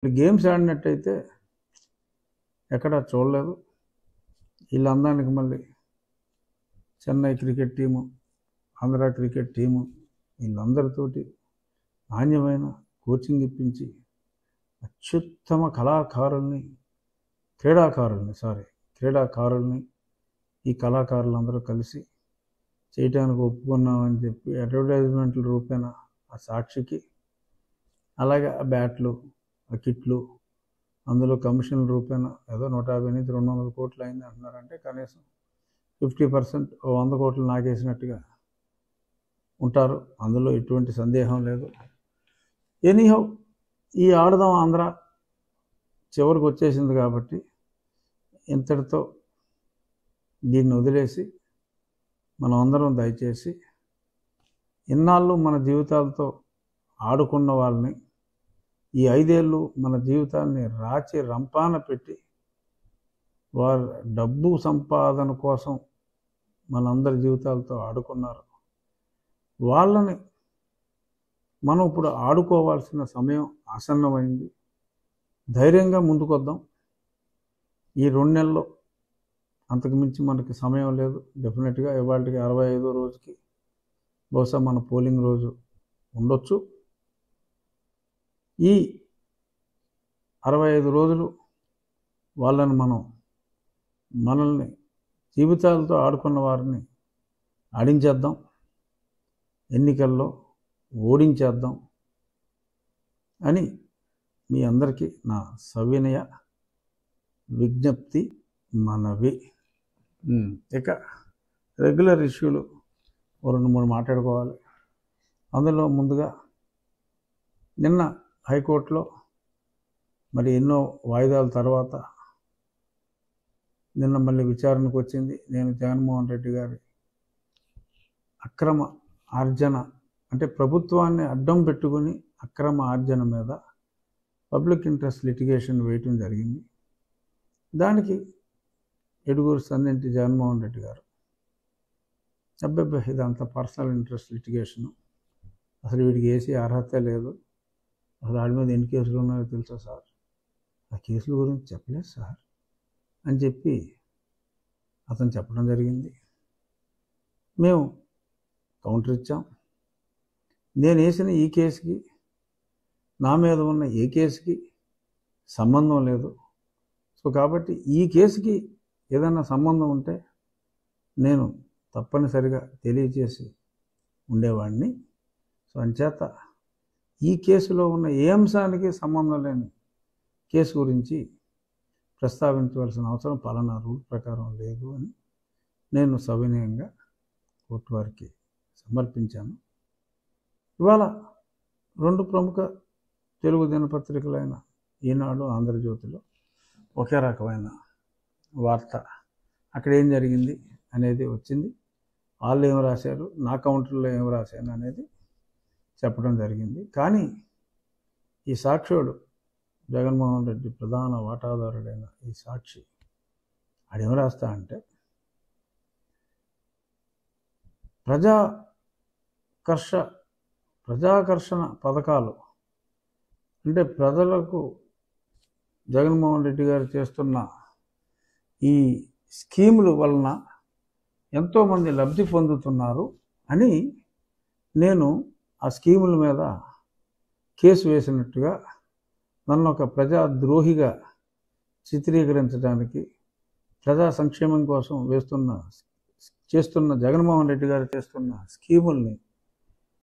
Games ఆడినట్టయితే ఎక్కడా చూడలేదు. వీళ్ళందానికి మళ్ళీ Chennai cricket team, Andhra cricket team వీళ్ళందరితోటి నాణ్యమైన కోచింగ్ ఇప్పించి అత్యుత్తమ క్రీడాకారుల్ని ఈ కళాకారులందరూ కలిసి చేయటానికి ఒప్పుకున్నామని చెప్పి అడ్వర్టైజ్మెంట్ల రూపేణ ఆ సాక్షికి, అలాగే ఆ బ్యాట్లు, ఆ కిట్లు, అందులో కమిషన్ రూపేణ ఏదో 150 నుంచి 200 కోట్లు అయింది అంటున్నారంటే కనీసం 50%, 100 కోట్లు నాకేసినట్టుగా ఉంటారు. అందులో ఎటువంటి సందేహం లేదు. ఎనీహౌ ఈ ఆడదాం ఆంధ్ర చివరికి వచ్చేసింది కాబట్టి ఇంతటితో దీన్ని వదిలేసి మనం అందరం దయచేసి ఇన్నాళ్ళు మన జీవితాలతో ఆడుకున్న వాళ్ళని ఈ 5 ఏళ్ళు మన జీవితాన్ని రాచి రంపాన పెట్టి వారు డబ్బు సంపాదన కోసం మనందరి జీవితాలతో ఆడుకున్నారు. వాళ్ళని మనం ఇప్పుడు ఆడుకోవాల్సిన సమయం ఆసన్నమైంది. ధైర్యంగా ముందుకొద్దాం. ఈ 2 నెలల్లో అంతకుమించి మనకి సమయం లేదు. డెఫినెట్గా ఇవాళకి 65వ రోజుకి బహుశా మన పోలింగ్ రోజు ఉండొచ్చు. ఈ 65 రోజులు వాళ్ళని మనల్ని జీవితాలతో ఆడుకున్న వారిని ఆడించేద్దాం, ఎన్నికల్లో ఓడించేద్దాం అని మీ అందరికీ నా సవినయ విజ్ఞప్తి, మనవి. ఇక రెగ్యులర్ ఇష్యూలు 2-3 మాట్లాడుకోవాలి. అందులో ముందుగా నిన్న హైకోర్టులో మరి ఎన్నో వాయిదాల తర్వాత నిన్న మళ్ళీ విచారణకు వచ్చింది. నేను జగన్మోహన్ రెడ్డి గారి అక్రమ ఆర్జన, అంటే ప్రభుత్వాన్ని అడ్డం పెట్టుకుని అక్రమ ఆర్జన మీద పబ్లిక్ ఇంట్రెస్ట్ లిటిగేషన్ వేయటం జరిగింది. దానికి ఎడుగురు సందింటి జగన్మోహన్ రెడ్డి గారు ఇదంతా పర్సనల్ ఇంట్రెస్ట్ లిటిగేషను, అసలు వీడికి వేసే అర్హత లేదు, అసలు వాడి మీద ఎన్ని కేసులు ఉన్నాయో తెలుసా సార్, ఆ కేసుల గురించి చెప్పలేదు సార్ అని చెప్పి అతను చెప్పడం జరిగింది. మేము కౌంటర్ ఇచ్చాం. నేను వేసిన ఈ కేసుకి నా మీద ఉన్న ఏ కేసుకి సంబంధం లేదు. సో కాబట్టి ఈ కేసుకి ఏదైనా సంబంధం ఉంటే నేను తప్పనిసరిగా తెలియజేసి ఉండేవాడిని. సో అంచేత ఈ కేసులో ఉన్న ఏ అంశానికి సంబంధం లేని కేసు గురించి ప్రస్తావించవలసిన అవసరం పలానా రూల్ ప్రకారం లేదు అని నేను సవినయంగా కోర్టు వారికి సమర్పించాను. ఇవాళ 2 ప్రముఖ తెలుగు దినపత్రికలైన ఈనాడు, ఆంధ్రజ్యోతిలో ఒకే రకమైన వార్త, అక్కడ ఏం జరిగింది అనేది వచ్చింది. వాళ్ళు ఏం రాశారు, నా కౌంటర్లో ఏం రాశాను అనేది చెప్పడం జరిగింది. కానీ ఈ సాక్షుడు జగన్మోహన్ రెడ్డి ప్రధాన వాటాదారుడైన ఈ సాక్షి ఆడేం రాస్తా అంటే, ప్రజాకర్షణ పథకాలు అంటే ప్రజలకు జగన్మోహన్ రెడ్డి గారు చేస్తున్న ఈ స్కీముల వలన ఎంతోమంది లబ్ధి పొందుతున్నారు అని నేను ఆ స్కీముల మీద కేసు వేసినట్టుగా నన్ను ఒక ప్రజాద్రోహిగా చిత్రీకరించడానికి, ప్రజా సంక్షేమం కోసం చేస్తున్న జగన్మోహన్ రెడ్డి గారు చేస్తున్న స్కీముల్ని